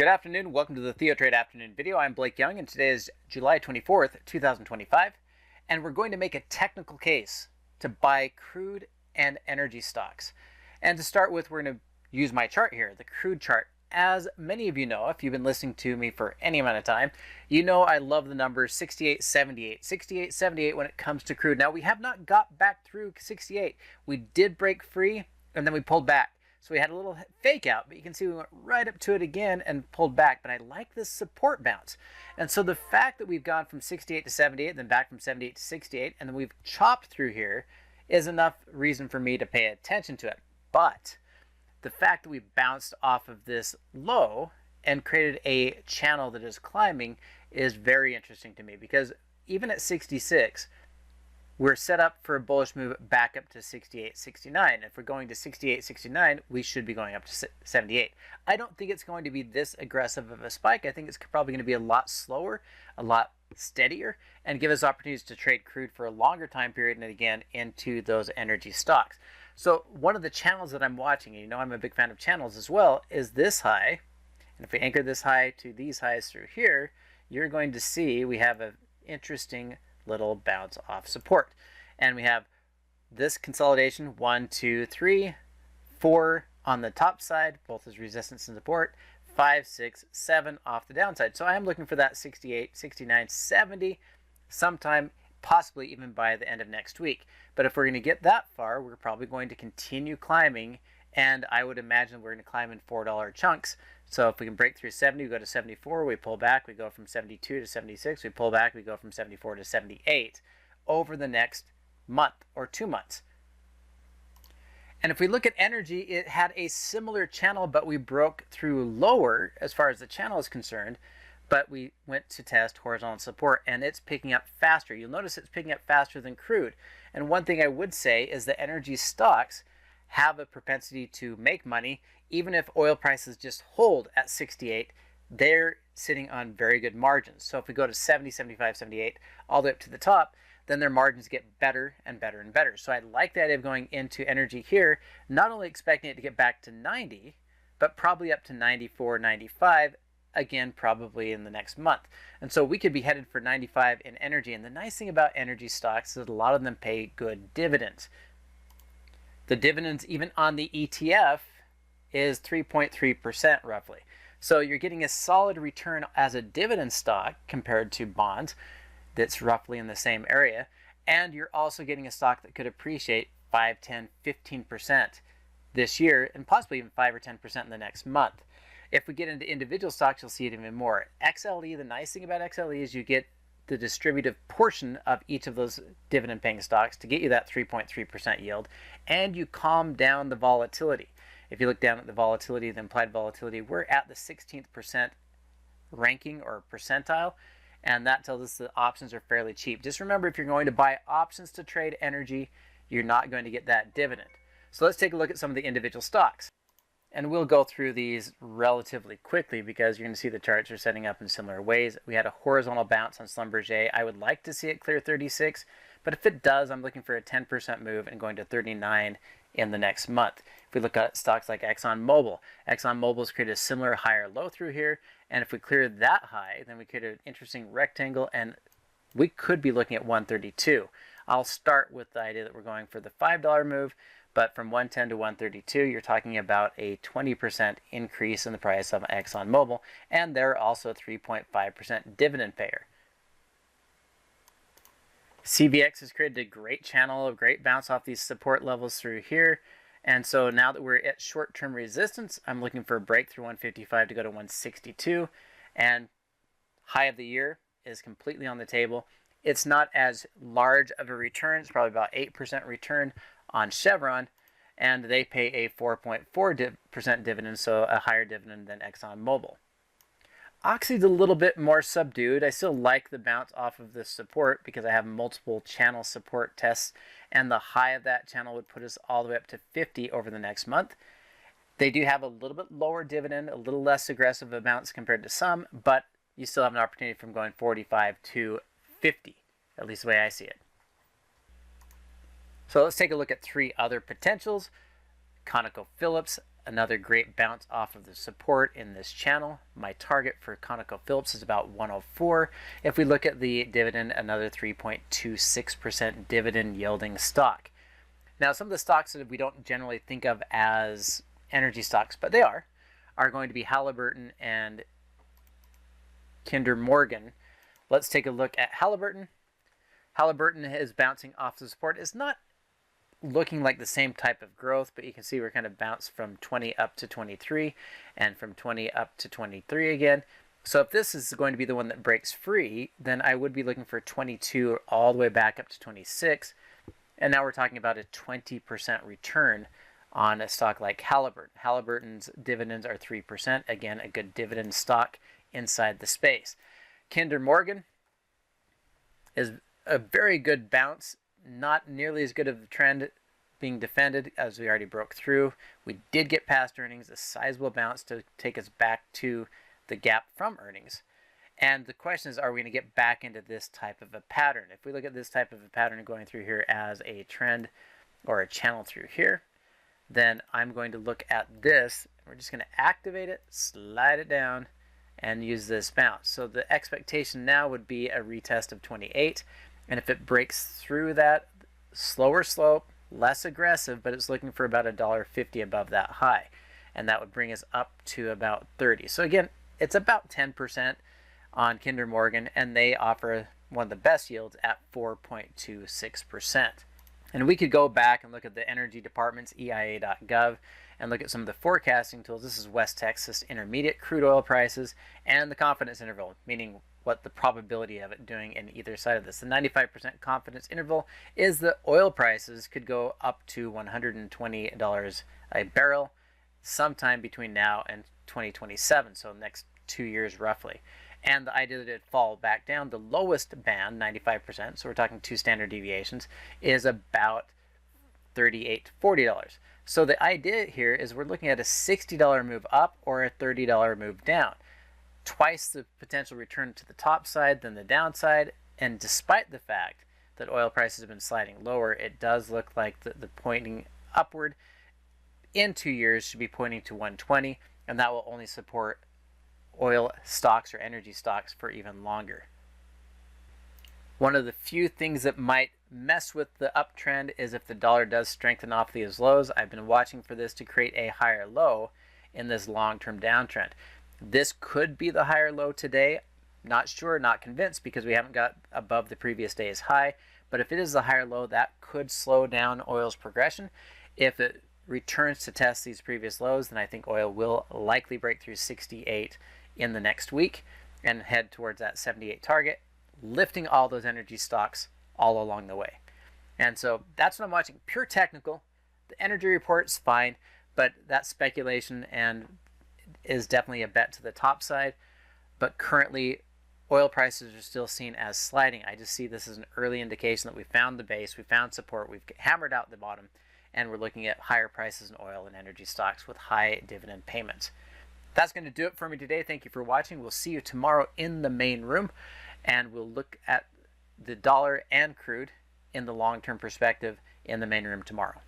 Good afternoon. Welcome to the TheoTrade afternoon video. I'm Blake Young, and today is July 24th, 2025, and we're going to make a technical case to buy crude and energy stocks. And to start with, we're going to use my chart here, the crude chart. As many of you know, if you've been listening to me for any amount of time, you know I love the number 68.78. 68.78 when it comes to crude. Now, we have not got back through 68. We did break free, and then we pulled back. So we had a little fake out, but you can see we went right up to it again and pulled back. But I like this support bounce. And so the fact that we've gone from 68 to 78, then back from 78 to 68, and then we've chopped through here is enough reason for me to pay attention to it. But the fact that we bounced off of this low and created a channel that is climbing is very interesting to me, because even at 66, we're set up for a bullish move back up to 68, 69. If we're going to 68, 69, we should be going up to 78. I don't think it's going to be this aggressive of a spike. I think it's probably going to be a lot slower, a lot steadier, and give us opportunities to trade crude for a longer time period and again into those energy stocks. So one of the channels that I'm watching, and you know I'm a big fan of channels as well, is this high. And if we anchor this high to these highs through here, you're going to see we have an interesting little bounce off support. And we have this consolidation, 1, 2, 3, 4 on the top side, both as resistance and support, 5, 6, 7 off the downside. So I am looking for that 68, 69, 70 sometime, possibly even by the end of next week. But if we're going to get that far, we're probably going to continue climbing, and I would imagine we're going to climb in $4 chunks. So if we can break through 70, we go to 74, we pull back, we go from 72 to 76, we pull back, we go from 74 to 78 over the next month or 2 months. And if we look at energy, it had a similar channel, but we broke through lower as far as the channel is concerned, but we went to test horizontal support, and it's picking up faster. You'll notice it's picking up faster than crude. And one thing I would say is that energy stocks have a propensity to make money. Even if oil prices just hold at 68, they're sitting on very good margins. So if we go to 70, 75, 78, all the way up to the top, then their margins get better and better and better. So I like the idea of going into energy here, not only expecting it to get back to 90, but probably up to 94, 95, again, probably in the next month. And so we could be headed for 95 in energy. And the nice thing about energy stocks is that a lot of them pay good dividends. The dividends, even on the ETF, is 3.3% roughly. So you're getting a solid return as a dividend stock compared to bonds that's roughly in the same area. And you're also getting a stock that could appreciate 5, 10, 15% this year, and possibly even 5 or 10% in the next month. If we get into individual stocks, you'll see it even more. XLE, the nice thing about XLE is you get the distributive portion of each of those dividend paying stocks to get you that 3.3% yield, and you calm down the volatility. If you look down at the volatility, the implied volatility, we're at the 16th% ranking or percentile, and that tells us that options are fairly cheap. Just remember, if you're going to buy options to trade energy, you're not going to get that dividend. So let's take a look at some of the individual stocks. And we'll go through these relatively quickly because you're going to see the charts are setting up in similar ways. We had a horizontal bounce on Schlumberger. I would like to see it clear 36, but if it does, I'm looking for a 10% move and going to 39 in the next month. If we look at stocks like ExxonMobil, ExxonMobil's created a similar higher low through here, and if we clear that high, then we create an interesting rectangle, and we could be looking at 132. I'll start with the idea that we're going for the $5 move, but from 110 to 132, you're talking about a 20% increase in the price of ExxonMobil, and they're also a 3.5% dividend payer. CVX has created a great channel, a great bounce off these support levels through here. And so now that we're at short-term resistance, I'm looking for a break through 155 to go to 162. And high of the year is completely on the table. It's not as large of a return. It's probably about 8% return on Chevron. And they pay a 4.4% dividend, so a higher dividend than ExxonMobil. Oxy's a little bit more subdued. I still like the bounce off of this support because I have multiple channel support tests, and the high of that channel would put us all the way up to 50 over the next month. They do have a little bit lower dividend, a little less aggressive a bounce compared to some, but you still have an opportunity from going 45 to 50, at least the way I see it. So let's take a look at 3 other potentials. ConocoPhillips, another great bounce off of the support in this channel. My target for ConocoPhillips is about 104. If we look at the dividend, another 3.26% dividend yielding stock. Now, some of the stocks that we don't generally think of as energy stocks, but they are going to be Halliburton and Kinder Morgan. Let's take a look at Halliburton. Halliburton is bouncing off the support. It's not looking like the same type of growth, but you can see we're kind of bounced from 20 up to 23 and from 20 up to 23 again. So if this is going to be the one that breaks free, then I would be looking for 22 all the way back up to 26. And now we're talking about a 20% return on a stock like Halliburton. Halliburton's dividends are 3%. Again, a good dividend stock inside the space. Kinder Morgan is a very good bounce. Not nearly as good of a trend being defended as we already broke through. We did get past earnings, a sizable bounce to take us back to the gap from earnings. And the question is, are we going to get back into this type of a pattern? If we look at this type of a pattern going through here as a trend or a channel through here, then I'm going to look at this. We're just going to activate it, slide it down, and use this bounce. So the expectation now would be a retest of 28. And if it breaks through that, slower slope, less aggressive, but it's looking for about $1.50 above that high. And that would bring us up to about 30. So again, it's about 10% on Kinder Morgan, and they offer one of the best yields at 4.26%. And we could go back and look at the energy department's EIA.gov and look at some of the forecasting tools. This is West Texas Intermediate crude oil prices and the confidence interval, meaning what the probability of it doing in either side of this. The 95% confidence interval is that oil prices could go up to $120 a barrel sometime between now and 2027, so next 2 years roughly. And the idea that it fall back down, the lowest band, 95%, so we're talking 2 standard deviations, is about $38 to $40. So the idea here is we're looking at a $60 move up or a $30 move down. Twice the potential return to the top side than the downside, and despite the fact that oil prices have been sliding lower, it does look like the pointing upward in 2 years should be pointing to 120, and that will only support oil stocks or energy stocks for even longer. One of the few things that might mess with the uptrend is if the dollar does strengthen off these lows. I've been watching for this to create a higher low in this long-term downtrend. This could be the higher low today. Not sure, not convinced, because we haven't got above the previous day's high. But if it is the higher low, that could slow down oil's progression. If it returns to test these previous lows, then I think oil will likely break through 68 in the next week and head towards that 78 target, lifting all those energy stocks all along the way. And so that's what I'm watching. Pure technical. The energy report's fine, but that speculation and is definitely a bet to the top side. But currently, oil prices are still seen as sliding. I just see this as an early indication that we found the base, we found support, we've hammered out the bottom, and we're looking at higher prices in oil and energy stocks with high dividend payments. That's going to do it for me today. Thank you for watching. We'll see you tomorrow in the main room, and we'll look at the dollar and crude in the long-term perspective in the main room tomorrow.